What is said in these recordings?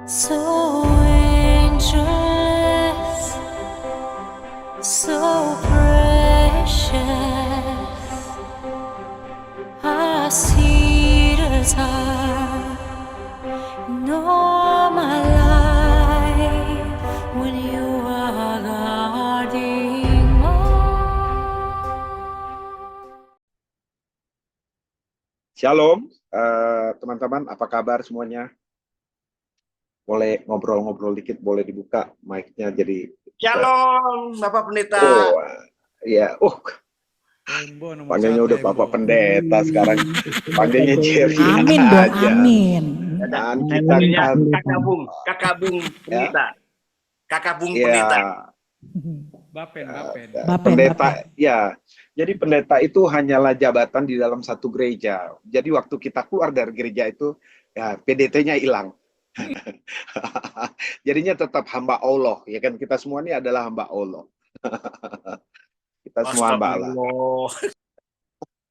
So angelless, so precious, I see desire in all my life when you are guarding Shalom, teman-teman, apa kabar semuanya? Boleh ngobrol-ngobrol dikit, boleh dibuka mic-nya jadi bisa. Shalom, Bapak Pendeta. Oh, ya, panggilnya udah Bapak Pendeta sekarang. Panggilnya Jerry Amin dong, aja. amin. Dan kita Panggilnya kan, Kakak Bung Pendeta. Kakak Bung ya, Pendeta. Bapen. pendeta, ya. Jadi pendeta itu hanyalah jabatan di dalam satu gereja. Jadi waktu kita keluar dari gereja itu, ya PDT-nya hilang. Jadinya tetap hamba Allah, ya kan? Kita semua ini adalah hamba Allah. Kita semua hamba Allah.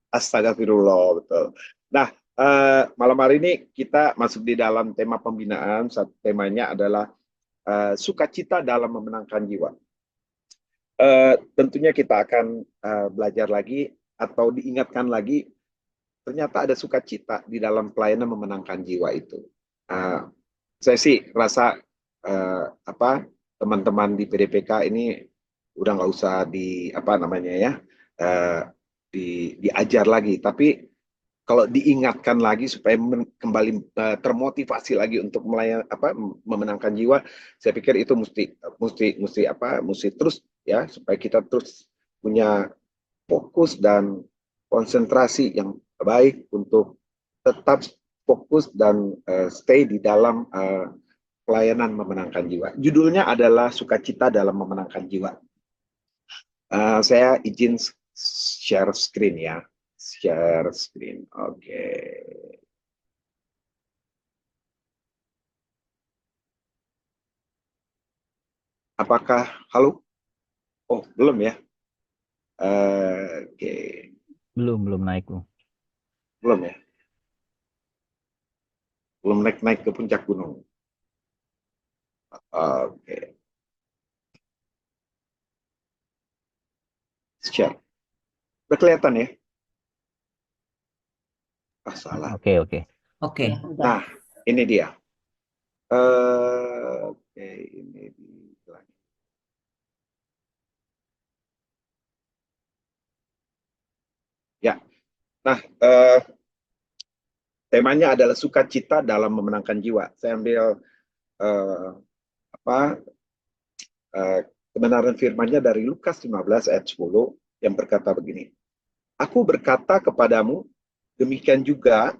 Astagfirullah, betul. Nah, malam hari ini kita masuk di dalam tema pembinaan. Satu temanya adalah sukacita dalam memenangkan jiwa. Tentunya kita akan belajar lagi atau diingatkan lagi, ternyata ada sukacita di dalam pelayanan memenangkan jiwa itu. Saya sih rasa teman-teman di PDPK ini udah nggak usah diajar lagi, tapi kalau diingatkan lagi supaya kembali termotivasi lagi untuk memenangkan jiwa, saya pikir itu mesti terus ya, supaya kita terus punya fokus dan konsentrasi yang baik untuk tetap fokus dan stay di dalam pelayanan memenangkan jiwa. Judulnya adalah sukacita dalam memenangkan jiwa. Saya izin share screen ya. Share screen. Oke. Apakah halo? Oh, belum ya. Oke. Belum naik loh. Belum ya. Belum naik ke puncak gunung. Oke. Share. Udah kelihatan ya? Salah. Oke. Nah, ini dia. Oke, ini dia. Ya. Nah, temanya adalah sukacita dalam memenangkan jiwa. Saya ambil kebenaran firman-Nya dari Lukas 15 ayat 10 yang berkata begini. Aku berkata kepadamu, demikian juga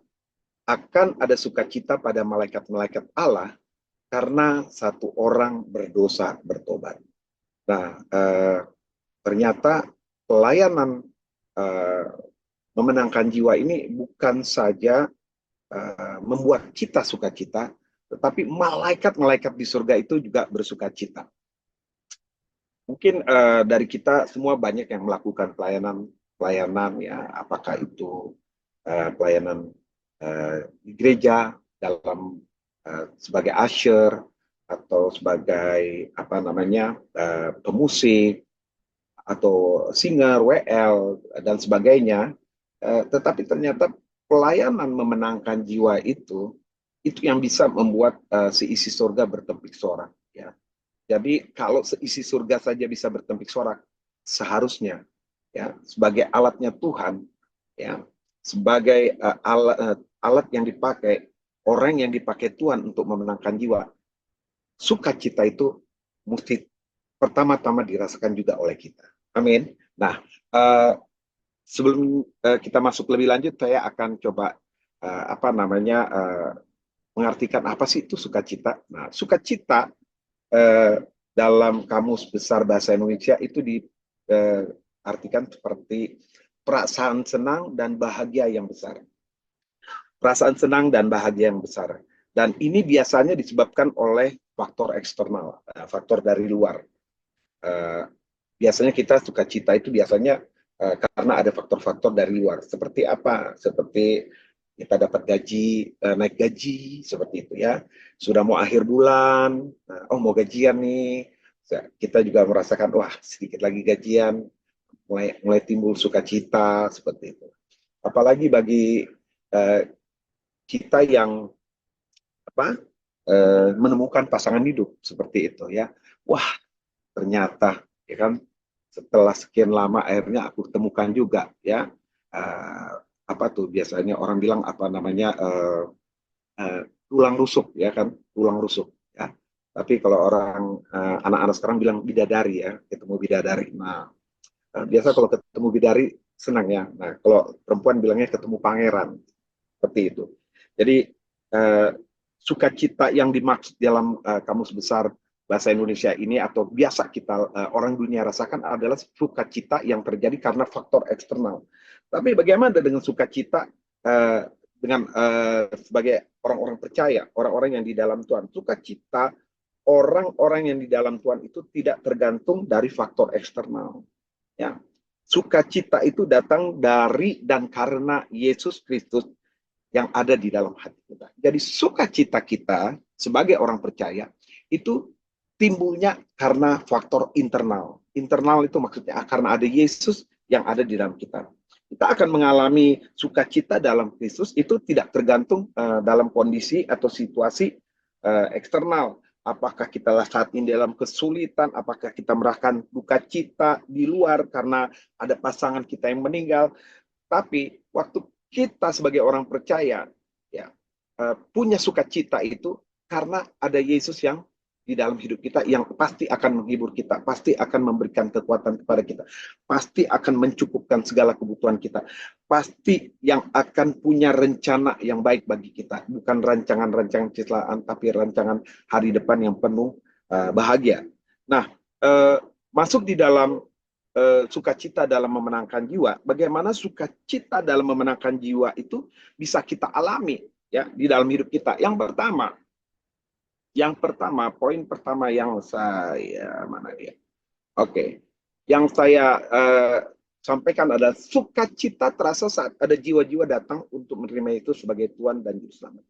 akan ada sukacita pada malaikat-malaikat Allah karena satu orang berdosa bertobat. Nah, ternyata pelayanan memenangkan jiwa ini bukan saja membuat kita sukacita, tetapi malaikat-malaikat di surga itu juga bersukacita. Mungkin dari kita semua banyak yang melakukan pelayanan ya, apakah itu pelayanan di gereja dalam sebagai usher atau sebagai pemusik atau singer, WL dan sebagainya. Tetapi ternyata pelayanan memenangkan jiwa itu yang bisa membuat seisi surga bertempik sorak ya. Jadi kalau seisi surga saja bisa bertempik sorak, seharusnya ya sebagai alatnya Tuhan ya, sebagai alat yang dipakai, orang yang dipakai Tuhan untuk memenangkan jiwa, sukacita itu mesti pertama-tama dirasakan juga oleh kita. Amin. Nah, sebelum kita masuk lebih lanjut, saya akan coba mengartikan apa sih itu sukacita. Nah, sukacita dalam Kamus Besar Bahasa Indonesia itu diartikan seperti perasaan senang dan bahagia yang besar. Perasaan senang dan bahagia yang besar. Dan ini biasanya disebabkan oleh faktor eksternal, faktor dari luar. Biasanya kita sukacita itu biasanya karena ada faktor-faktor dari luar. Seperti apa? Seperti kita dapat gaji, naik gaji seperti itu ya. Sudah mau akhir bulan, oh mau gajian nih, kita juga merasakan wah sedikit lagi gajian, mulai timbul sukacita seperti itu. Apalagi bagi kita yang menemukan pasangan hidup seperti itu ya. Wah ternyata ya kan setelah sekian lama akhirnya aku temukan juga ya. Apa tuh biasanya orang bilang apa namanya tulang rusuk ya kan, tulang rusuk ya. Tapi kalau orang anak-anak sekarang bilang bidadari ya, ketemu bidadari. Nah, biasa kalau ketemu bidadari senang ya. Nah, kalau perempuan bilangnya ketemu pangeran seperti itu. Jadi sukacita yang dimaksud dalam Kamus Besar Bahasa Indonesia ini atau biasa kita orang dunia rasakan adalah sukacita yang terjadi karena faktor eksternal. Tapi bagaimana dengan sukacita dengan sebagai orang-orang percaya, orang-orang yang di dalam Tuhan? Sukacita orang-orang yang di dalam Tuhan itu tidak tergantung dari faktor eksternal. Ya, sukacita itu datang dari dan karena Yesus Kristus yang ada di dalam hati kita. Jadi sukacita kita sebagai orang percaya itu timbulnya karena faktor internal. Internal itu maksudnya karena ada Yesus yang ada di dalam kita. Kita akan mengalami sukacita dalam Kristus itu tidak tergantung dalam kondisi atau situasi eksternal. Apakah kita saat ini dalam kesulitan, apakah kita merasakan duka cita di luar karena ada pasangan kita yang meninggal. Tapi waktu kita sebagai orang percaya ya punya sukacita itu karena ada Yesus yang di dalam hidup kita yang pasti akan menghibur kita, pasti akan memberikan kekuatan kepada kita, pasti akan mencukupkan segala kebutuhan kita, pasti yang akan punya rencana yang baik bagi kita, bukan rancangan-rancangan kecelakaan, tapi rancangan hari depan yang penuh bahagia. Nah, masuk di dalam sukacita dalam memenangkan jiwa. Bagaimana sukacita dalam memenangkan jiwa itu bisa kita alami ya di dalam hidup kita. Yang pertama, poin pertama yang saya mana dia? Oke. Yang saya sampaikan adalah sukacita terasa saat ada jiwa-jiwa datang untuk menerima itu sebagai Tuhan dan Juru Selamat.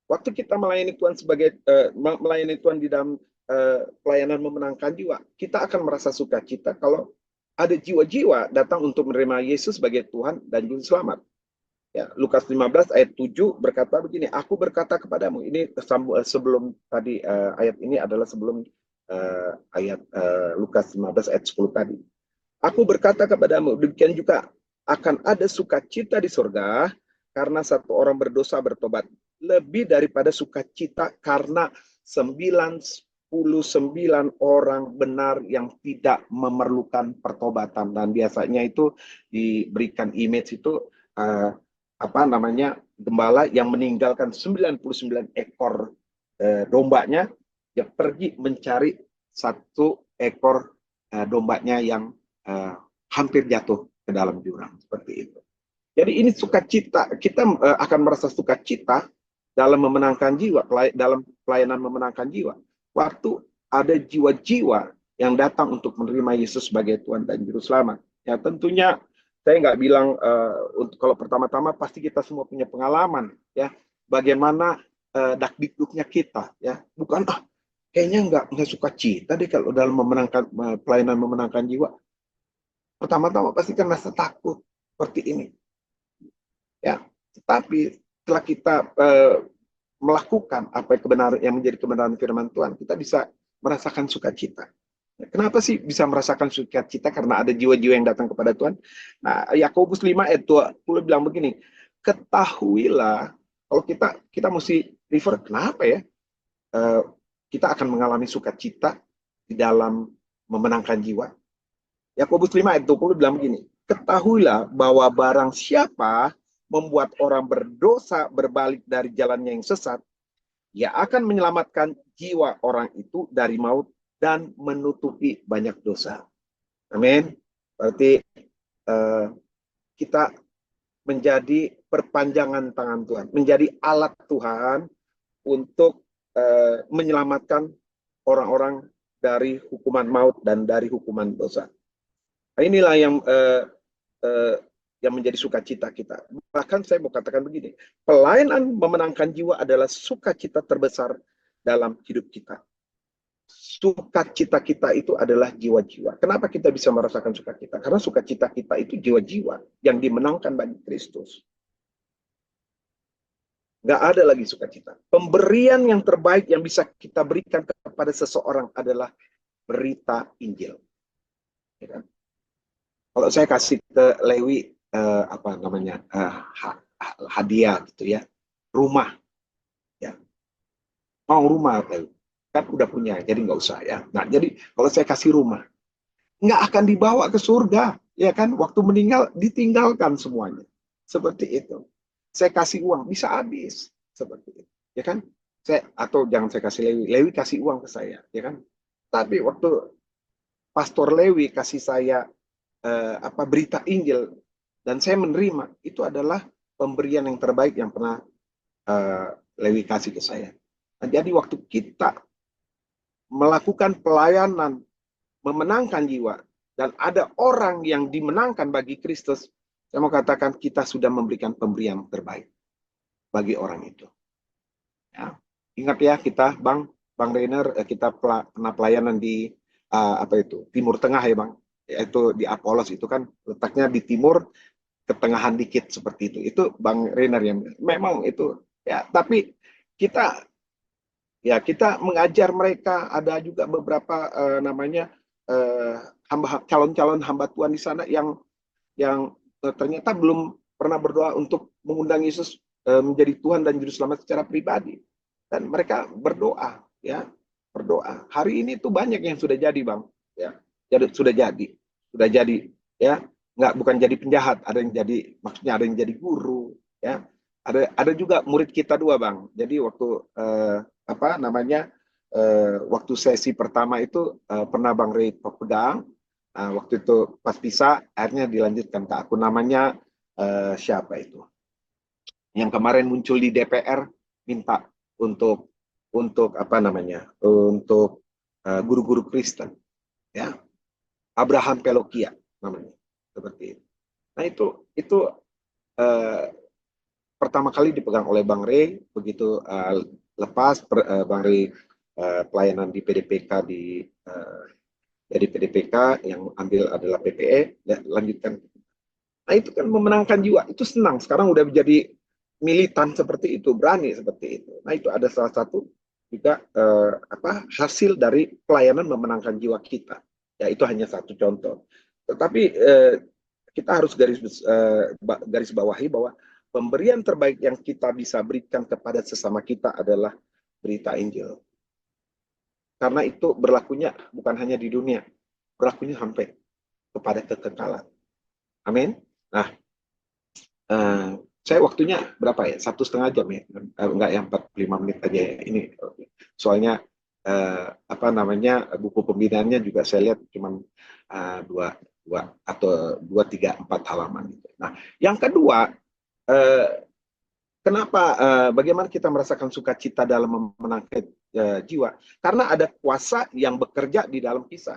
Waktu kita melayani Tuhan sebagai melayani Tuhan di dalam pelayanan memenangkan jiwa, kita akan merasa sukacita kalau ada jiwa-jiwa datang untuk menerima Yesus sebagai Tuhan dan Juru Selamat. Ya, Lukas 15 ayat 7 berkata begini, aku berkata kepadamu, ini sebelum tadi ayat ini adalah sebelum ayat Lukas 15 ayat 10 tadi. Aku berkata kepadamu, demikian juga akan ada sukacita di surga karena satu orang berdosa bertobat, lebih daripada sukacita karena 99 orang benar yang tidak memerlukan pertobatan. Dan biasanya itu diberikan image itu gembala yang meninggalkan 99 ekor dombanya, ya pergi mencari satu ekor dombanya yang hampir jatuh ke dalam jurang seperti itu. Jadi ini sukacita, kita akan merasa sukacita dalam memenangkan jiwa, dalam pelayanan memenangkan jiwa. Waktu ada jiwa-jiwa yang datang untuk menerima Yesus sebagai Tuhan dan Juru Selamat. Ya tentunya saya nggak bilang kalau pertama-tama pasti kita semua punya pengalaman ya bagaimana dakdikduknya kita ya, bukan kayaknya nggak suka cita deh kalau dalam memenangkan pelayanan memenangkan jiwa. Pertama-tama pasti kan rasa takut seperti ini ya, tetapi setelah kita melakukan apa yang menjadi kebenaran firman Tuhan, kita bisa merasakan sukacita. Kenapa sih bisa merasakan sukacita? Karena ada jiwa-jiwa yang datang kepada Tuhan. Nah, Yakobus 5 ayat 20 bilang begini, ketahuilah, kalau kita mesti refer, kenapa ya? Kita akan mengalami sukacita di dalam memenangkan jiwa. Yakobus 5 ayat 20 bilang begini, ketahuilah bahwa barang siapa membuat orang berdosa berbalik dari jalannya yang sesat, ia akan menyelamatkan jiwa orang itu dari maut dan menutupi banyak dosa. Amin. Berarti kita menjadi perpanjangan tangan Tuhan, menjadi alat Tuhan untuk menyelamatkan orang-orang dari hukuman maut dan dari hukuman dosa. Nah, inilah yang yang menjadi sukacita kita. Bahkan saya mau katakan begini, pelayanan memenangkan jiwa adalah sukacita terbesar dalam hidup kita. Sukacita kita itu adalah jiwa-jiwa. Kenapa kita bisa merasakan sukacita? Karena sukacita kita itu jiwa-jiwa yang dimenangkan bagi Kristus. Nggak ada lagi sukacita. Pemberian yang terbaik yang bisa kita berikan kepada seseorang adalah berita Injil. Ya kan? Kalau saya kasih ke Lewi hadiah gitu ya, rumah, ya, mau rumah Lewi, kan udah punya, jadi nggak usah ya. Nah, jadi kalau saya kasih rumah, nggak akan dibawa ke surga, ya kan? Waktu meninggal ditinggalkan semuanya, seperti itu. Saya kasih uang bisa habis, seperti itu, ya kan? Atau jangan saya kasih Lewi, Lewi kasih uang ke saya, ya kan? Tapi waktu Pastor Lewi kasih saya berita Injil dan saya menerima, itu adalah pemberian yang terbaik yang pernah Lewi kasih ke saya. Nah, jadi waktu kita melakukan pelayanan memenangkan jiwa dan ada orang yang dimenangkan bagi Kristus, saya mau katakan kita sudah memberikan pemberian terbaik bagi orang itu. Ya. Ingat ya, kita Bang Rainer, kita pernah pelayanan di Timur Tengah ya Bang, yaitu di Apolos, itu kan letaknya di timur ketengahan dikit seperti itu. Itu Bang Rainer yang memang itu ya, tapi kita mengajar mereka. Ada juga beberapa calon-calon hamba Tuhan di sana yang ternyata belum pernah berdoa untuk mengundang Yesus menjadi Tuhan dan Juru Selamat secara pribadi, dan mereka berdoa ya, berdoa. Hari ini tuh banyak yang sudah jadi Bang ya, sudah jadi ya, bukan jadi penjahat, ada yang jadi, maksudnya ada yang jadi guru ya, ada juga murid kita dua Bang. Jadi waktu waktu sesi pertama itu pernah Bang Ray pegang, waktu itu pas bisa akhirnya dilanjutkan ke aku, namanya siapa itu yang kemarin muncul di DPR minta untuk guru-guru Kristen ya, Abraham Pelokia namanya, seperti itu. Nah itu pertama kali dipegang oleh Bang Ray, begitu lepas Bang Ray pelayanan di PDPK dari PDPK yang ambil adalah PPE, lanjutkan. Nah itu kan memenangkan jiwa, itu senang. Sekarang udah menjadi militan seperti itu, berani seperti itu. Nah itu ada salah satu juga hasil dari pelayanan memenangkan jiwa kita. Ya itu hanya satu contoh. Tetapi kita harus garis bawahi bahwa pemberian terbaik yang kita bisa berikan kepada sesama kita adalah berita Injil. Karena itu berlakunya bukan hanya di dunia, berlakunya sampai kepada kekekalan. Amin. Nah, saya waktunya berapa ya? 1,5 jam ya? Enggak ya, 45 menit aja ya. Ini soalnya buku pembinaannya juga saya lihat cuma 2, 3, 4 halaman. Nah, yang kedua, kenapa bagaimana kita merasakan sukacita dalam memenangkan jiwa? Karena ada kuasa yang bekerja di dalam kita.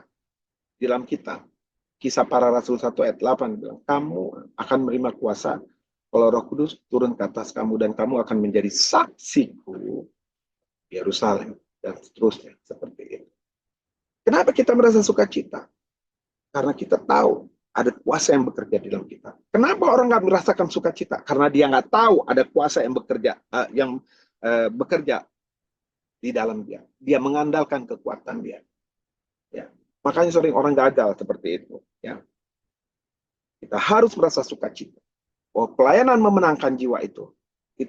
Kisah Para Rasul 1 ayat 8 bilang, kamu akan menerima kuasa kalau Roh Kudus turun ke atas kamu, dan kamu akan menjadi saksiku di Yerusalem dan seterusnya, seperti itu. Kenapa kita merasa sukacita? Karena kita tahu ada kuasa yang bekerja di dalam kita. Kenapa orang nggak merasakan sukacita? Karena dia nggak tahu ada kuasa yang bekerja di dalam dia. Dia mengandalkan kekuatan dia. Ya. Makanya sering orang gagal seperti itu. Ya. Kita harus merasa sukacita. Oh, pelayanan memenangkan jiwa itu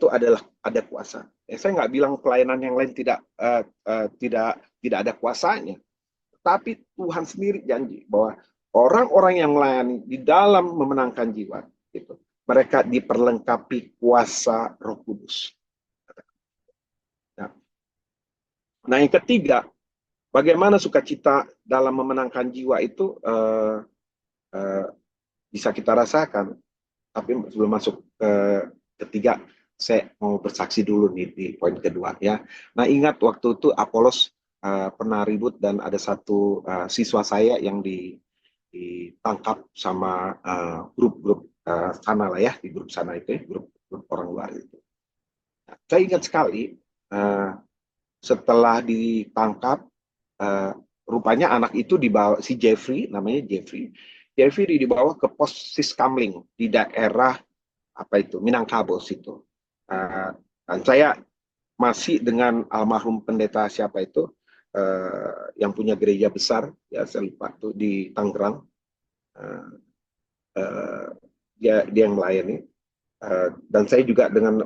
adalah ada kuasa. Saya nggak bilang pelayanan yang lain tidak ada kuasanya, tapi Tuhan sendiri janji bahwa orang-orang yang melayani di dalam memenangkan jiwa itu, mereka diperlengkapi kuasa Roh Kudus. Nah, yang ketiga, bagaimana sukacita dalam memenangkan jiwa itu bisa kita rasakan. Tapi sebelum masuk ke ketiga, saya mau bersaksi dulu nih di poin kedua ya. Nah, ingat waktu itu Apolos pernah ribut dan ada satu siswa saya yang ditangkap sama grup-grup sana lah ya, di grup sana itu, grup orang luar itu. Nah, saya ingat sekali setelah ditangkap, rupanya anak itu dibawa, si Jeffrey, namanya Jeffrey. Jeffrey dibawa ke pos Siskamling di daerah apa itu, Minangkabau situ. Dan saya masih dengan almarhum pendeta siapa itu, yang punya gereja besar, ya saya lupa tuh di Tangerang. Dia yang melayani. Dan saya juga dengan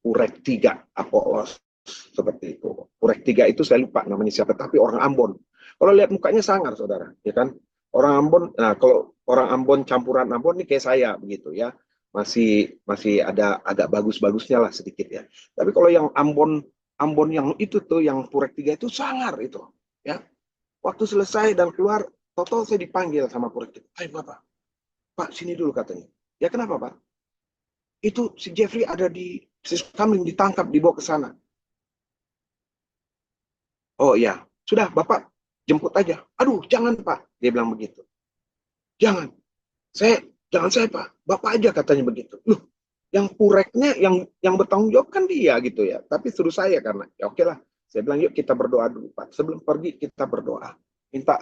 Urek 3 Apolos seperti itu. Urek 3 itu saya lupa namanya siapa, tapi orang Ambon. Kalau lihat mukanya sangar, saudara, ya kan? Orang Ambon. Nah, kalau orang Ambon campuran Ambon ini kayak saya begitu ya, masih ada agak bagus-bagusnya lah sedikit ya. Tapi kalau yang Ambon yang itu tuh, yang Urek 3 itu sangar itu, ya. Waktu selesai dan keluar, total saya dipanggil sama Urek 3. Hai Bapak, Pak sini dulu katanya. Ya kenapa Pak? Itu si Jeffrey ada di Siskamling, ditangkap, dibawa ke sana. Oh iya, sudah Bapak jemput aja. Aduh, jangan Pak, dia bilang begitu. Jangan saya Pak, Bapak aja katanya begitu. Loh, yang pureknya, yang bertanggung jawab kan dia gitu ya. Tapi suruh saya karena ya oke lah. Saya bilang yuk kita berdoa dulu Pak. Sebelum pergi kita berdoa, minta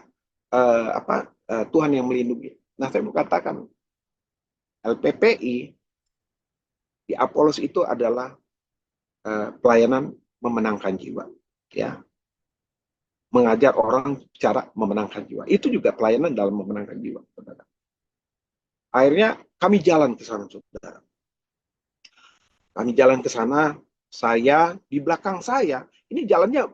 Tuhan yang melindungi. Nah saya mau katakan LPPI di Apolos itu adalah pelayanan memenangkan jiwa, ya, mengajar orang cara memenangkan jiwa. Itu juga pelayanan dalam memenangkan jiwa, saudara. Akhirnya kami jalan ke sana, saudara. Kami jalan ke sana, saya di belakang saya. Ini jalannya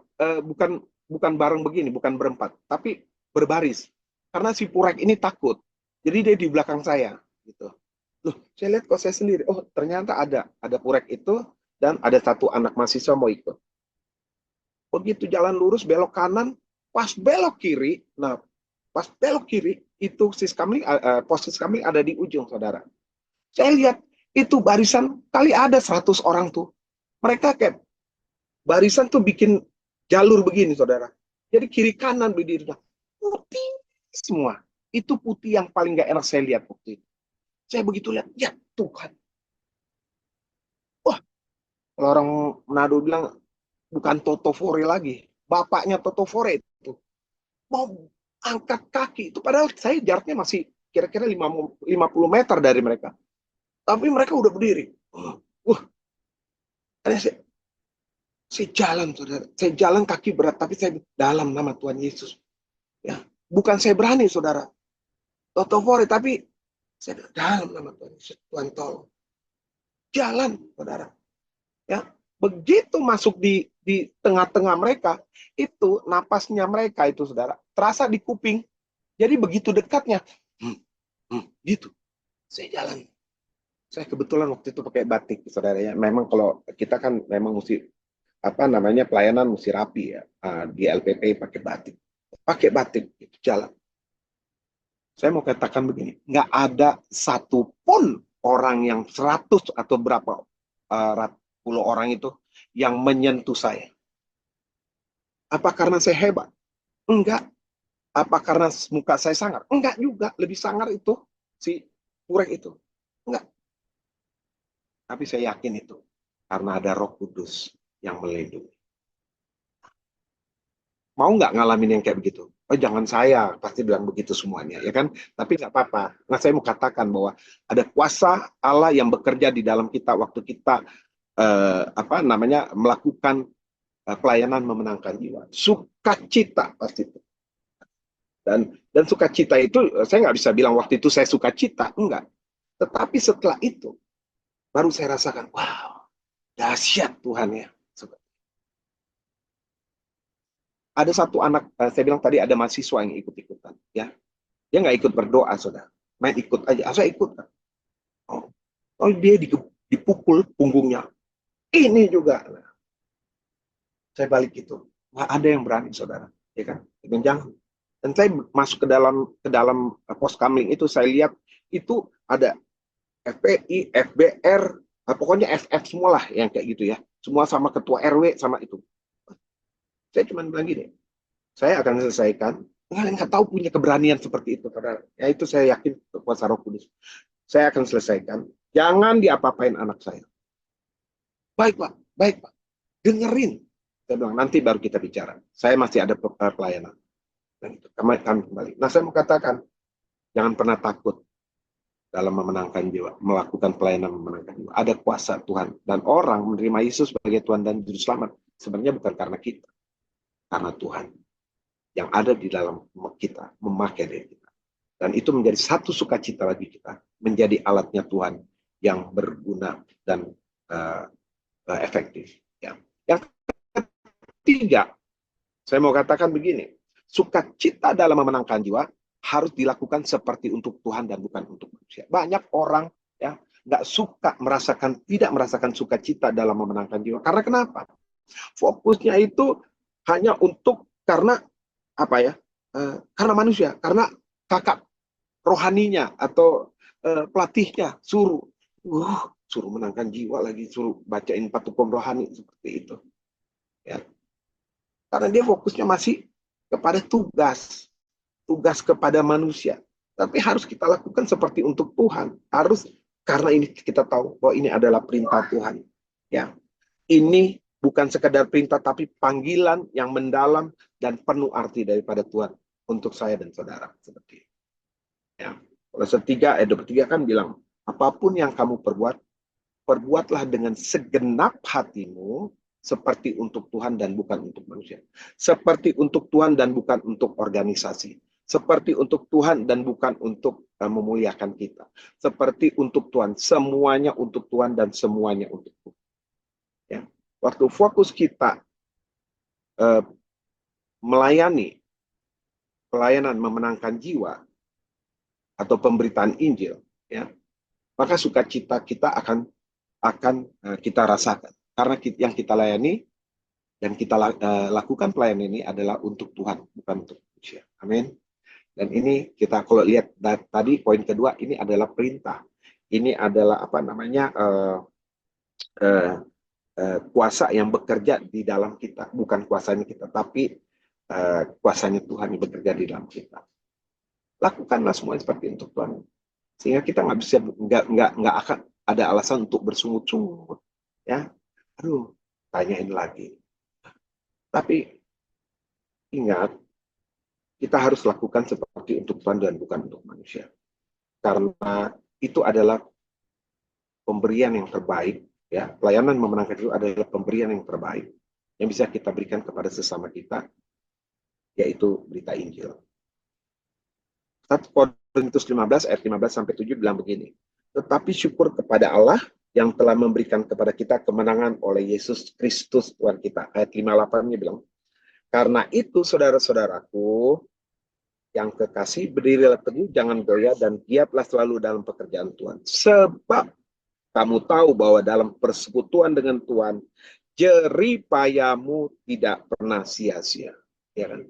bukan bareng begini, bukan berempat, tapi berbaris. Karena si Purek ini takut, jadi dia di belakang saya, gitu. Loh, saya lihat kok saya sendiri. Oh, ternyata ada Purek itu dan ada satu anak mahasiswa mau ikut. Begitu jalan lurus belok kanan, pas belok kiri. Nah, pas belok kiri itu pos Siskamling ada di ujung, saudara. Saya lihat itu barisan kali ada 100 orang tuh. Mereka kayak barisan tuh bikin jalur begini, saudara. Jadi kiri kanan berdiri putih semua. Itu putih yang paling gak enak saya lihat waktu itu. Saya begitu lihat, ya Tuhan. Wah, kalau orang Manado bilang bukan Toto Fore lagi. Bapaknya Toto Fore itu. Mau angkat kaki. Itu padahal saya jaraknya masih kira-kira 50 meter dari mereka. Tapi mereka udah berdiri. Wah, saya jalan, saudara. Saya jalan kaki berat, tapi saya dalam nama Tuhan Yesus. Ya, bukan saya berani, saudara. Toto Fore, tapi saya dalam nama Tuhan Yesus. Tuhan tolong. Jalan, saudara. Ya, begitu masuk di tengah-tengah mereka, itu napasnya mereka itu, saudara, terasa di kuping. Jadi begitu dekatnya, gitu. Saya jalan. Saya kebetulan waktu itu pakai batik, saudara ya. Memang kalau kita kan memang mesti pelayanan mesti rapi ya. Di LPP pakai batik. Pakai batik itu jalan. Saya mau katakan begini, nggak ada satupun orang yang 100 atau berapa puluh orang itu yang menyentuh saya. Apa karena saya hebat? Enggak. Apa karena muka saya sangar? Enggak juga. Lebih sangar itu si Purek itu. Enggak. Tapi saya yakin itu karena ada Roh Kudus yang melindungi. Mau nggak ngalamin yang kayak begitu? Oh jangan saya, pasti bilang begitu semuanya, ya kan? Tapi nggak apa-apa. Nah saya mau katakan bahwa ada kuasa Allah yang bekerja di dalam kita waktu kita melakukan pelayanan memenangkan jiwa. Sukacita pasti itu. Dan sukacita itu saya nggak bisa bilang waktu itu saya sukacita, enggak. Tetapi setelah itu baru saya rasakan, wow, dahsyat Tuhan ya. Ada satu anak, saya bilang tadi ada mahasiswa yang ikut-ikutan, ya. Dia nggak ikut berdoa, saudara. Main ikut aja, saya ikut. Oh dia dipukul punggungnya. Ini juga. Nah, saya balik itu. Nggak ada yang berani, saudara. Ya kan? Jangan. Dan saya masuk ke dalam pos Kamling itu, saya lihat itu ada FPI, FBR, pokoknya FF semua lah yang kayak gitu ya. Semua sama ketua RW sama itu. Saya cuma bilang gini, saya akan selesaikan. Nggak tahu punya keberanian seperti itu, saudara. Ya itu saya yakin kuasa Roh Kudus. saya akan selesaikan. Jangan diapa-apain anak saya. Baik Pak, baik Pak. Dengerin. Saya bilang, nanti baru kita bicara. Saya masih ada pelayanan. Dan itu kami kembali. Nah, saya mau katakan, jangan pernah takut dalam memenangkan jiwa, melakukan pelayanan memenangkan jiwa. Ada kuasa Tuhan. Dan orang menerima Yesus sebagai Tuhan dan Juru Selamat. Sebenarnya bukan karena kita. Karena Tuhan. Yang ada di dalam kita. Memakai diri kita. Dan itu menjadi satu sukacita bagi kita. Menjadi alatnya Tuhan yang berguna dan efektif. Ya. Yang ketiga, saya mau katakan begini. Sukacita dalam memenangkan jiwa harus dilakukan seperti untuk Tuhan dan bukan untuk manusia. Banyak orang ya nggak suka tidak merasakan sukacita dalam memenangkan jiwa. Karena kenapa? Fokusnya itu hanya karena apa ya? Karena manusia, karena kakak rohaninya atau pelatihnya suruh menangkan jiwa lagi, suruh bacain patukum rohani seperti itu. Ya. Karena dia fokusnya masih kepada tugas kepada manusia. Tapi harus kita lakukan seperti untuk Tuhan. Harus, karena ini kita tahu bahwa ini adalah perintah Tuhan. Ya, ini bukan sekedar perintah, tapi panggilan yang mendalam dan penuh arti daripada Tuhan untuk saya dan saudara. Seperti itu. Ya. Kolose 3 ayat 23 kan bilang, apapun yang kamu perbuatlah dengan segenap hatimu, seperti untuk Tuhan dan bukan untuk manusia. Seperti untuk Tuhan dan bukan untuk organisasi. Seperti untuk Tuhan dan bukan untuk memuliakan kita. Seperti untuk Tuhan. Semuanya untuk Tuhan dan semuanya untuk Tuhan. Ya. Waktu fokus kita melayani pelayanan memenangkan jiwa atau pemberitaan Injil, ya, maka sukacita kita akan kita rasakan. Karena yang kita layani dan kita lakukan pelayanan ini adalah untuk Tuhan, bukan untuk manusia. Amin. Dan ini kita kalau lihat tadi poin kedua, ini adalah perintah. Ini adalah apa namanya kuasa yang bekerja di dalam kita, bukan kuasanya kita, tapi kuasanya Tuhan yang bekerja di dalam kita. Lakukanlah semua seperti untuk Tuhan, sehingga kita nggak akan ada alasan untuk bersungut-sungut, ya. Aduh, tanyain lagi. Tapi ingat, kita harus lakukan seperti untuk Tuhan dan bukan untuk manusia. Karena itu adalah pemberian yang terbaik. Ya, pelayanan memenangkan itu adalah pemberian yang terbaik yang bisa kita berikan kepada sesama kita, yaitu berita Injil. 1 Korintus 15 ayat 15-7 bilang begini. Tetapi syukur kepada Allah yang telah memberikan kepada kita kemenangan oleh Yesus Kristus Tuhan kita. Ayat 58-nya bilang, karena itu saudara-saudaraku yang kekasih, berdirilah teguh, jangan goyah, dan giatlah selalu dalam pekerjaan Tuhan. Sebab kamu tahu bahwa dalam persekutuan dengan Tuhan, jerih payamu tidak pernah sia-sia. Ya kan?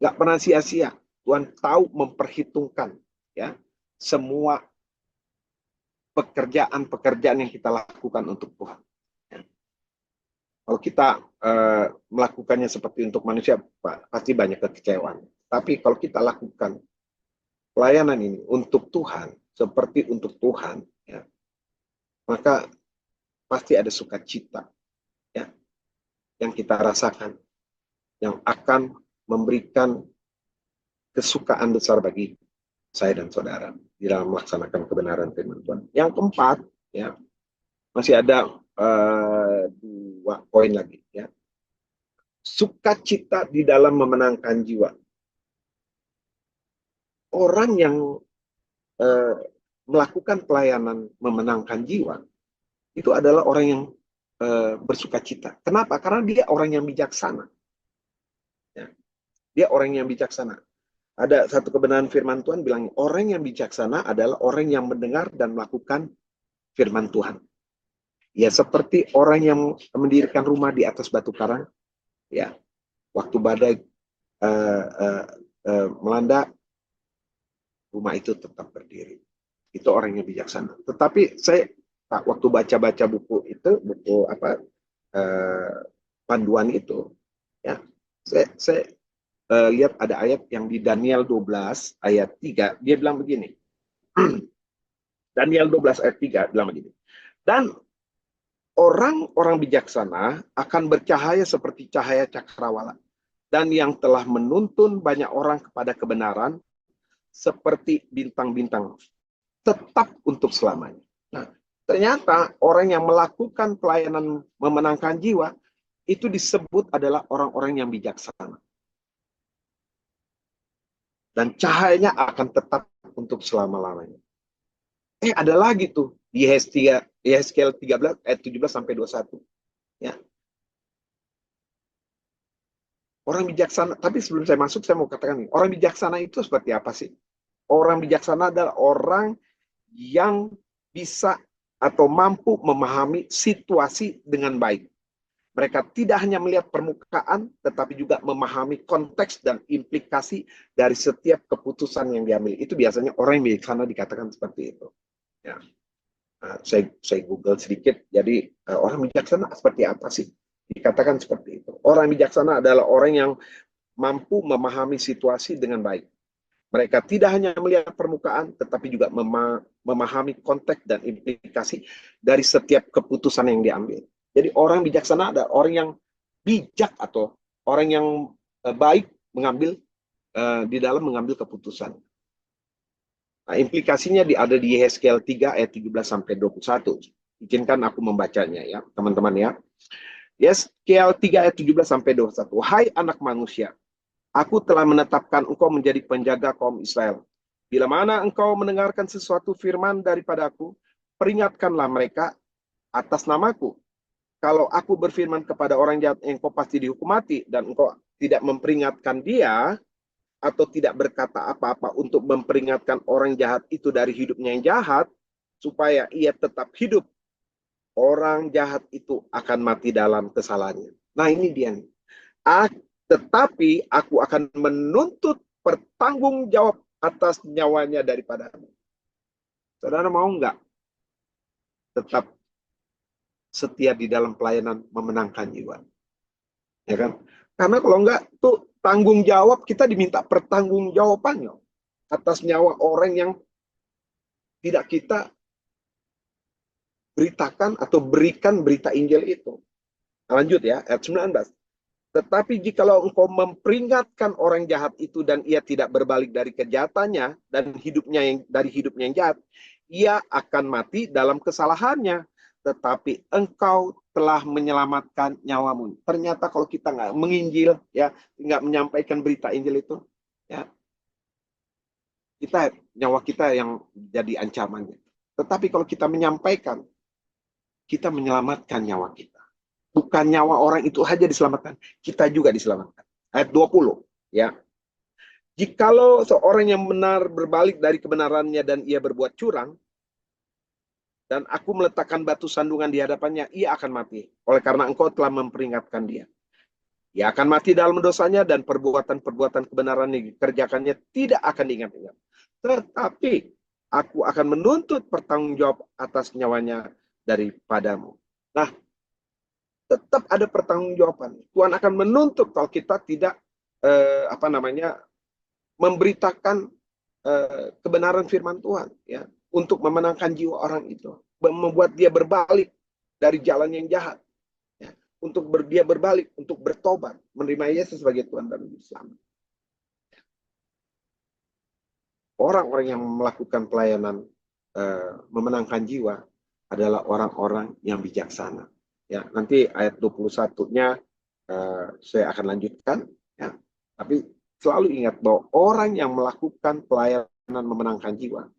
Nggak pernah sia-sia. Tuhan tahu memperhitungkan ya semua pekerjaan-pekerjaan yang kita lakukan untuk Tuhan. Ya. Kalau kita melakukannya seperti untuk manusia, pasti banyak kekecewaan. Tapi kalau kita lakukan pelayanan ini untuk Tuhan, seperti untuk Tuhan, ya, maka pasti ada sukacita ya, yang kita rasakan, yang akan memberikan kesukaan besar bagi saya dan saudara di dalam melaksanakan kebenaran firman Tuhan. Yang keempat, ya, masih ada 2 poin lagi. Ya. Sukacita di dalam memenangkan jiwa. Orang yang melakukan pelayanan memenangkan jiwa, itu adalah orang yang bersukacita. Kenapa? Karena dia orang yang bijaksana. Ya. Dia orang yang bijaksana. Ada satu kebenaran firman Tuhan bilang, orang yang bijaksana adalah orang yang mendengar dan melakukan firman Tuhan. Ya, seperti orang yang mendirikan rumah di atas batu karang, ya, waktu badai melanda, rumah itu tetap berdiri. Itu orang yang bijaksana. Tetapi saya waktu baca-baca buku panduan itu, ya, saya lihat ada ayat yang di Daniel 12 ayat 3, dia bilang begini. Daniel 12 ayat 3 bilang begini. Dan orang-orang bijaksana akan bercahaya seperti cahaya cakrawala. Dan yang telah menuntun banyak orang kepada kebenaran seperti bintang-bintang tetap untuk selamanya. Nah, ternyata orang yang melakukan pelayanan memenangkan jiwa itu disebut adalah orang-orang yang bijaksana. Dan cahayanya akan tetap untuk selama-lamanya. Ada lagi tuh di Yehezkiel 13 ayat 17 sampai 21. Ya. Orang bijaksana, tapi sebelum saya masuk saya mau katakan nih, orang bijaksana itu seperti apa sih? Orang bijaksana adalah orang yang bisa atau mampu memahami situasi dengan baik. Mereka tidak hanya melihat permukaan, tetapi juga memahami konteks dan implikasi dari setiap keputusan yang diambil. Itu biasanya orang yang bijaksana dikatakan seperti itu. Ya. Saya Google sedikit, jadi orang bijaksana seperti apa sih? Dikatakan seperti itu. Orang bijaksana adalah orang yang mampu memahami situasi dengan baik. Mereka tidak hanya melihat permukaan, tetapi juga memahami konteks dan implikasi dari setiap keputusan yang diambil. Jadi orang bijaksana adalah orang yang bijak atau orang yang baik mengambil di dalam mengambil keputusan. Nah, implikasinya ada di Yehezkiel 3 ayat 17 sampai 21. Izinkan aku membacanya ya, teman-teman ya. Yehezkiel 3 ayat 17 sampai 21. Hai anak manusia, aku telah menetapkan engkau menjadi penjaga kaum Israel. Bila mana engkau mendengarkan sesuatu firman daripadaku, peringatkanlah mereka atas namaku. Kalau aku berfirman kepada orang jahat, engkau pasti dihukum mati, dan engkau tidak memperingatkan dia, atau tidak berkata apa-apa untuk memperingatkan orang jahat itu dari hidupnya yang jahat, supaya ia tetap hidup, orang jahat itu akan mati dalam kesalahannya. Nah ini dia nih. Tetapi aku akan menuntut pertanggung jawab atas nyawanya daripadamu. Saudara mau nggak tetap setia di dalam pelayanan memenangkan jiwa? Ya kan? Karena kalau nggak tuh tanggung jawab, kita diminta pertanggung jawabannya atas nyawa orang yang tidak kita beritakan atau berikan berita Injil itu. Lanjut ya, ayat 19. Tetapi jikalau engkau memperingatkan orang jahat itu dan ia tidak berbalik dari kejahatannya dan dari hidupnya yang jahat, ia akan mati dalam kesalahannya. Tetapi engkau telah menyelamatkan nyawamu. Ternyata kalau kita nggak menginjil, ya, nggak menyampaikan berita Injil itu, ya, nyawa kita yang jadi ancamannya. Tetapi kalau kita menyampaikan, kita menyelamatkan nyawa kita. Bukan nyawa orang itu saja diselamatkan, kita juga diselamatkan. Ayat 20, ya. Jikalau seorang yang benar berbalik dari kebenarannya dan ia berbuat curang, dan aku meletakkan batu sandungan di hadapannya, ia akan mati. Oleh karena engkau telah memperingatkan dia. Ia akan mati dalam dosanya dan perbuatan-perbuatan kebenaran yang dikerjakannya tidak akan diingat-ingat. Tetapi aku akan menuntut pertanggungjawab atas nyawanya daripadamu. Nah, tetap ada pertanggungjawaban. Tuhan akan menuntut kalau kita tidak memberitakan kebenaran firman Tuhan, ya, untuk memenangkan jiwa orang itu, membuat dia berbalik dari jalan yang jahat, ya, untuk dia berbalik, untuk bertobat, menerima Yesus sebagai Tuhan dan Juru Selamat. Orang-orang yang melakukan pelayanan memenangkan jiwa adalah orang-orang yang bijaksana. Ya, nanti ayat 21-nya saya akan lanjutkan, ya. Tapi selalu ingat bahwa orang yang melakukan pelayanan memenangkan jiwa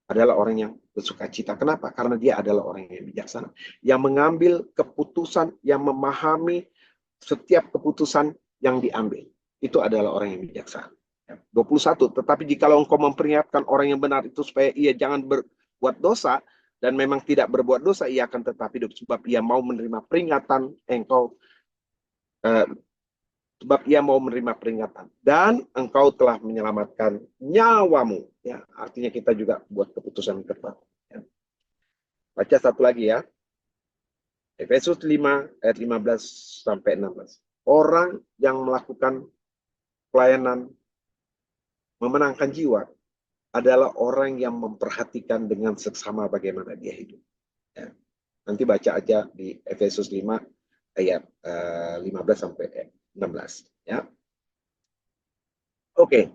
adalah orang yang bersuka cita. Kenapa? Karena dia adalah orang yang bijaksana, yang mengambil keputusan, yang memahami setiap keputusan yang diambil. Itu adalah orang yang bijaksana. 21. Tetapi jikalau engkau memperingatkan orang yang benar itu supaya ia jangan berbuat dosa, dan memang tidak berbuat dosa, ia akan tetap hidup sebab ia mau menerima peringatan sebab ia mau menerima peringatan dan engkau telah menyelamatkan nyawamu. Ya, artinya kita juga buat keputusan yang tepat. Ya. Baca satu lagi ya. Efesus 5 ayat 15 sampai 16. Orang yang melakukan pelayanan memenangkan jiwa adalah orang yang memperhatikan dengan seksama bagaimana dia hidup. Ya. Nanti baca aja di Efesus 5 ayat 15 sampai 16. Ya. Oke.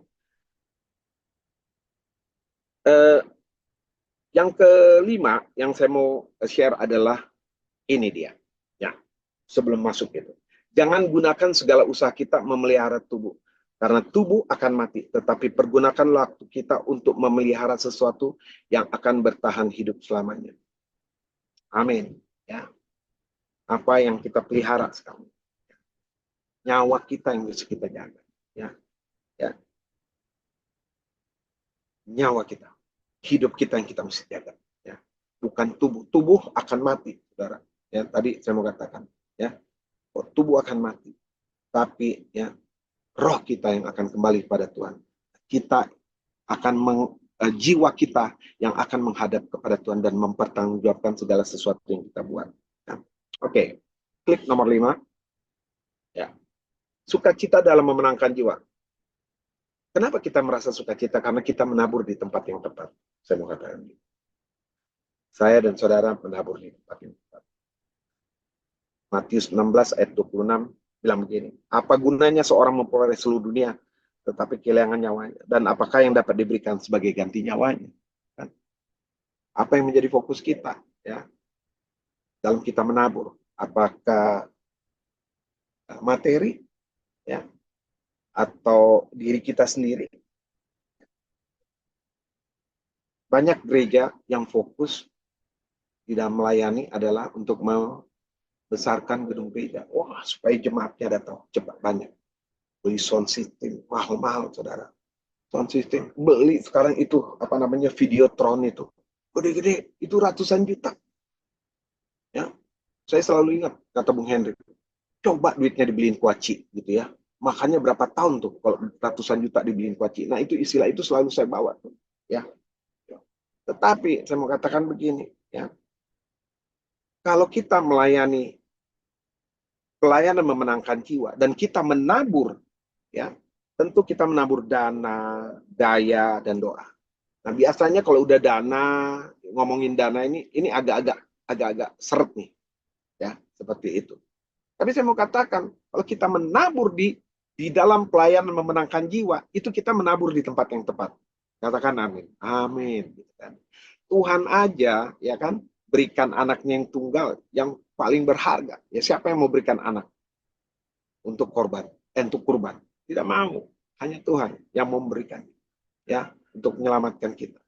Yang kelima yang saya mau share adalah ini dia. Ya. Sebelum masuk itu. Jangan gunakan segala usaha kita memelihara tubuh. Karena tubuh akan mati. Tetapi pergunakanlah waktu kita untuk memelihara sesuatu yang akan bertahan hidup selamanya. Amin. Ya. Apa yang kita pelihara sekarang. Nyawa kita yang harus kita jaga. Ya. Ya. Nyawa kita. Hidup kita yang kita mesti jaga. Ya. Bukan tubuh. Tubuh akan mati, saudara. Ya, tadi saya mau katakan. Ya. Tubuh akan mati. Tapi ya, roh kita yang akan kembali pada Tuhan. Kita akan jiwa kita yang akan menghadap kepada Tuhan dan mempertanggungjawabkan segala sesuatu yang kita buat. Ya. Oke. Klik nomor 5. Ya. Sukacita dalam memenangkan jiwa. Kenapa kita merasa sukacita? Karena kita menabur di tempat yang tepat. Saya mau katakan. Saya dan saudara menabur di tempat yang tepat. Matius 16 ayat 26 bilang begini. Apa gunanya seorang memperoleh seluruh dunia tetapi kehilangan nyawanya? Dan apakah yang dapat diberikan sebagai ganti nyawanya? Kan? Apa yang menjadi fokus kita? Ya, dalam kita menabur. Apakah materi? Ya, atau diri kita sendiri? Banyak gereja yang fokus di dalam melayani adalah untuk membesarkan gedung gereja. Wah, supaya jemaatnya datang cepat banyak. Beli sound system, mahal-mahal, saudara. Sound system, beli sekarang itu, apa namanya, Videotron itu. Gede-gede, itu ratusan juta. Ya, saya selalu ingat, kata Bung Henry, coba duitnya dibeliin kuaci, gitu ya. Makanya berapa tahun tuh kalau ratusan juta dibeliin kuaci. Nah, itu istilah itu selalu saya bawa tuh, ya. Tetapi saya mau katakan begini, ya. Kalau kita melayani pelayanan memenangkan jiwa dan kita menabur, ya, tentu kita menabur dana, daya, dan doa. Nah, biasanya kalau udah dana, ngomongin dana ini agak-agak seret nih, ya, seperti itu. Tapi saya mau katakan, kalau kita menabur di dalam pelayanan memenangkan jiwa, itu kita menabur di tempat yang tepat. Katakan amin. Amin. Tuhan aja, ya kan, berikan anaknya yang tunggal, yang paling berharga. Ya, siapa yang mau berikan anak untuk korban, untuk kurban? Tidak mau. Hanya Tuhan yang memberikan, ya, untuk menyelamatkan kita.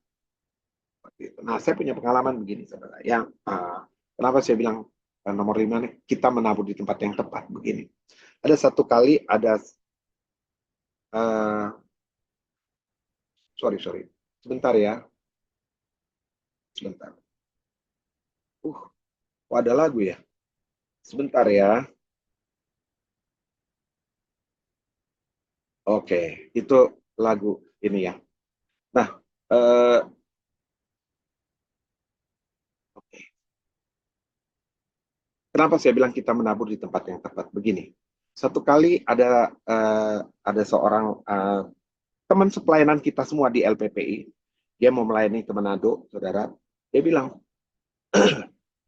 Nah, saya punya pengalaman begini, saudara. Yang kenapa saya bilang nomor 5 nih, kita menabur di tempat yang tepat begini. Ada satu kali ada sorry. Sebentar ya. Sebentar. Ada lagu ya. Sebentar ya. Oke, itu lagu ini ya. Nah, oke. Kenapa saya bilang kita menabur di tempat yang tepat? Begini. Satu kali ada seorang teman sepelayanan kita semua di LPPI. Dia mau melayani ke Manado, saudara. Dia bilang,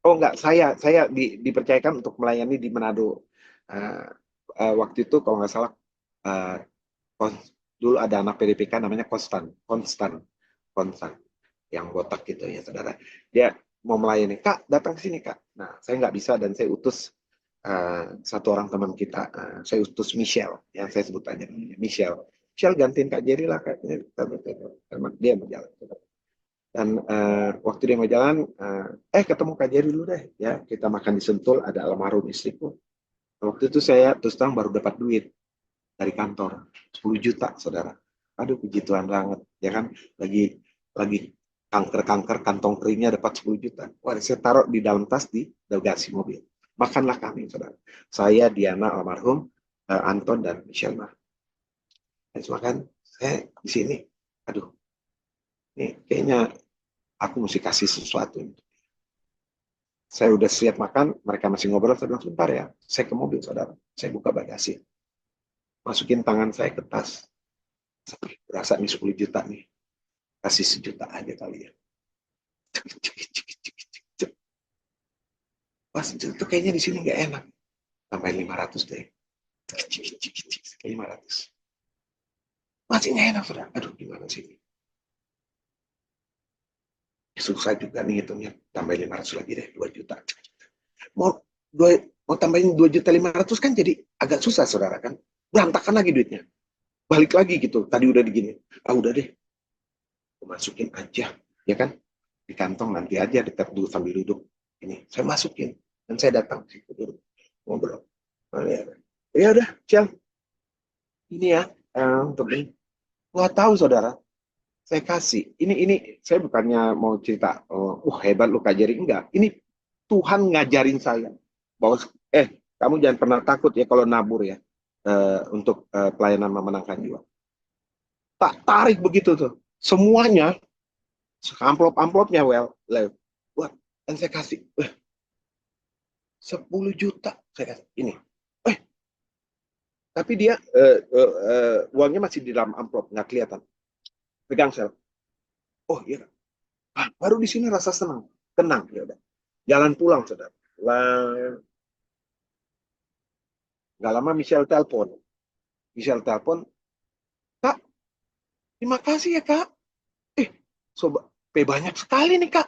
oh enggak, saya dipercayakan untuk melayani di Manado. Waktu itu kalau nggak salah, dulu ada anak PDPK namanya Konstan, yang botak gitu ya, saudara. Dia mau melayani, Kak, datang ke sini, Kak. Nah, saya nggak bisa dan saya utus satu orang teman kita, saya utus Michelle, yang saya sebut aja Michelle gantiin Kak Jerry lah, Kak. Dia mau jalan. Dan waktu dia mau jalan, ketemu Kak Jerry dulu deh, ya, kita makan di Sentul, ada almarhum istriku. Waktu itu saya terus terang baru dapat duit dari kantor, 10 juta, saudara. Aduh, puji Tuhan banget, ya kan, lagi kanker kantong keringnya dapat 10 juta. Wah, saya taruh di dalam tas di bagasi mobil. Makanlah kami, saudara. Saya, Diana, almarhum, Anton, dan Michelle. Makan, saya di sini, aduh, ini kayaknya aku mesti kasih sesuatu. Saya udah siap makan, mereka masih ngobrol, saya bilang, sebentar ya, saya ke mobil, saudara. Saya buka bagasi. Masukin tangan saya ke tas. Berasa nih 10 juta nih. kasih 1 juta aja kali ya. Wah, 1 juta kayaknya di sini nggak enak. Tambahin 500 deh. Kayak 500. Masih nggak enak, saudara. Aduh, gimana sih? Susah juga nih hitungnya. Tambahin 500 lagi deh, 2 juta. Mau tambahin 2.500.000 kan jadi agak susah, saudara kan. Berantakan lagi duitnya. Balik lagi gitu. Tadi udah digini. Udah deh. Masukin aja. Ya kan? Di kantong nanti aja dekat dulu sambil duduk. Ini saya masukin. Dan saya datang. Duduk. Ngobrol. Ya udah, Cial. Ini ya. Untuk ini. Wah, tahu saudara. Saya kasih. Ini saya bukannya mau cerita. Hebat lu Kak Jerry. Enggak. Ini Tuhan ngajarin saya. Bahwa, kamu jangan pernah takut ya kalau nabur ya. Untuk pelayanan memenangkan jiwa. Tak tarik begitu tuh. Semuanya. Amplop-amplopnya wah, dan saya kasih 10 juta saya kasih ini. Tapi dia uangnya masih di dalam amplop, nggak kelihatan. Pegang sel. Oh iya. Baru di sini rasa senang, tenang ya udah. Jalan pulang saudara. Nggak lama Michelle telepon. Kak, terima kasih ya Kak. Sobat. Banyak sekali nih Kak.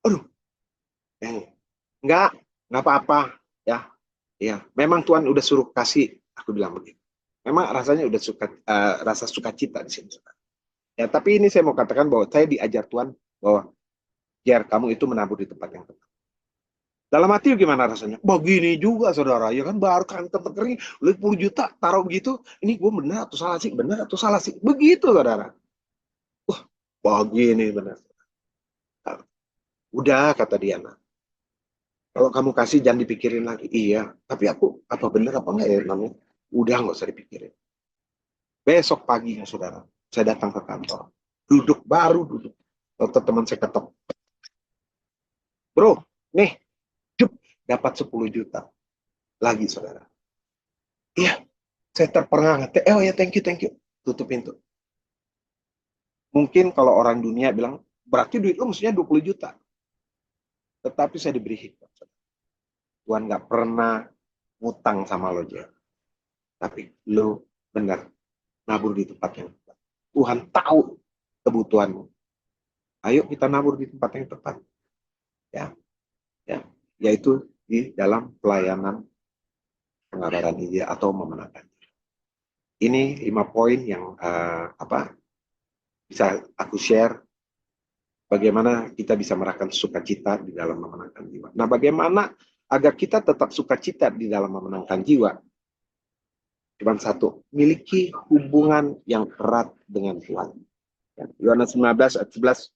Aduh. Enggak apa-apa ya. Ya, memang Tuhan udah suruh kasih, aku bilang begitu. Memang rasanya udah rasa sukacita di sini. Ya, tapi ini saya mau katakan bahwa saya diajar Tuhan bahwa biar kamu itu menabur di tempat yang tepat. Dalam hati gimana rasanya? Begini juga saudara, ya kan baru kan tempat kering, 10 juta taruh begitu, ini gue benar atau salah sih? Benar atau salah sih? Begitu saudara. Begini benar. Udah, kata Diana. Kalau kamu kasih jangan dipikirin lagi. Iya, tapi aku apa benar apa enggak ya namanya? Udah nggak usah dipikirin. Besok paginya saudara, saya datang ke kantor. Duduk. Dokter teman saya ketok. Bro, nih, dapat 10 juta. Lagi saudara. Iya, saya terperangah. Oh ya, thank you. Tutup pintu. Mungkin kalau orang dunia bilang, berarti duit lu mestinya 20 juta. Tetapi saya diberi hikmat. Tuhan nggak pernah ngutang sama lo, Jer. Tapi lo benar nabur di tempat yang tepat. Tuhan tahu kebutuhanmu. Ayo kita nabur di tempat yang tepat. Ya. Yaitu di dalam pelayanan pengabaran Injil atau memenangkan. Ini 5 poin yang bisa aku share. Bagaimana kita bisa merasakan sukacita di dalam memenangkan jiwa. Nah, bagaimana agar kita tetap sukacita di dalam memenangkan jiwa? Cuma satu, miliki hubungan yang erat dengan Tuhan. Yohanes 19 ayat 11,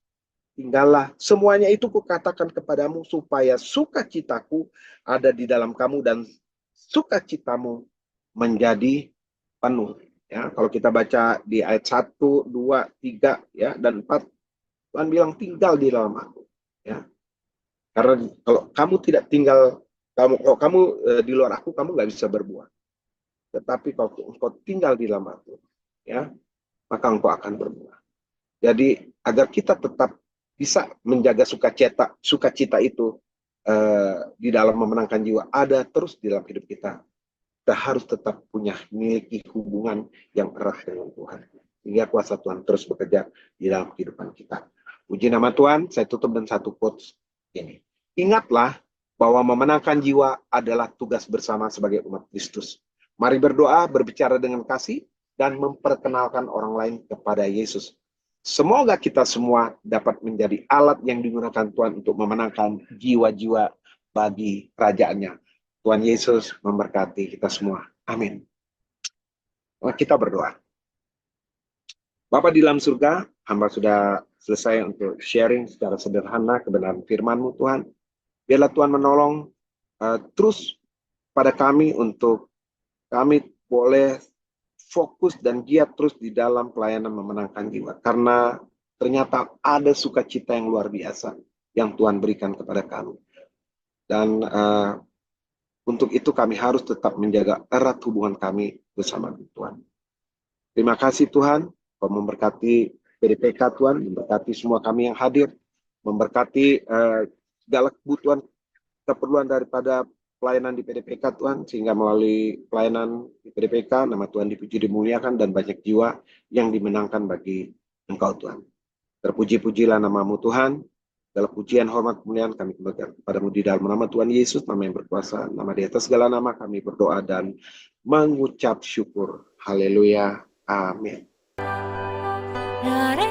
tinggallah semuanya itu kukatakan kepadamu supaya sukacitaku ada di dalam kamu dan sukacitamu menjadi penuh. Ya, kalau kita baca di ayat 1, 2, 3 ya dan 4, Tuhan bilang tinggal di dalam aku, ya. Karena kalau kamu tidak tinggal, kalau kamu di luar aku, kamu nggak bisa berbuah. Tetapi kalau engkau tinggal di dalam aku, ya, maka engkau akan berbuah. Jadi agar kita tetap bisa menjaga sukacita itu di dalam memenangkan jiwa ada terus di dalam hidup kita. Kita harus tetap memiliki hubungan yang erat dengan Tuhan. Sehingga kuasa Tuhan terus bekerja di dalam kehidupan kita. Puji nama Tuhan, saya tutup dengan satu quotes ini. Ingatlah bahwa memenangkan jiwa adalah tugas bersama sebagai umat Kristus. Mari berdoa, berbicara dengan kasih, dan memperkenalkan orang lain kepada Yesus. Semoga kita semua dapat menjadi alat yang digunakan Tuhan untuk memenangkan jiwa-jiwa bagi kerajaannya. Tuhan Yesus memberkati kita semua. Amin. Kita berdoa. Bapa di dalam surga, hamba sudah selesai untuk sharing secara sederhana kebenaran firman-Mu Tuhan. Biarlah Tuhan menolong terus pada kami untuk kami boleh fokus dan giat terus di dalam pelayanan memenangkan jiwa. Karena ternyata ada sukacita yang luar biasa yang Tuhan berikan kepada kami. Dan untuk itu kami harus tetap menjaga erat hubungan kami bersama Tuhan. Terima kasih Tuhan, Kau memberkati PDPK Tuhan, memberkati semua kami yang hadir, memberkati segala kebutuhan, keperluan daripada pelayanan di PDPK Tuhan, sehingga melalui pelayanan di PDPK, nama Tuhan dipuji dimuliakan, dan banyak jiwa yang dimenangkan bagi Engkau Tuhan. Terpuji-pujilah namamu Tuhan, segala pujian, hormat, kemuliaan kami kembalikan kepadamu di dalam nama Tuhan Yesus, nama yang berkuasa, nama di atas segala nama kami berdoa dan mengucap syukur. Haleluya. Amin. La,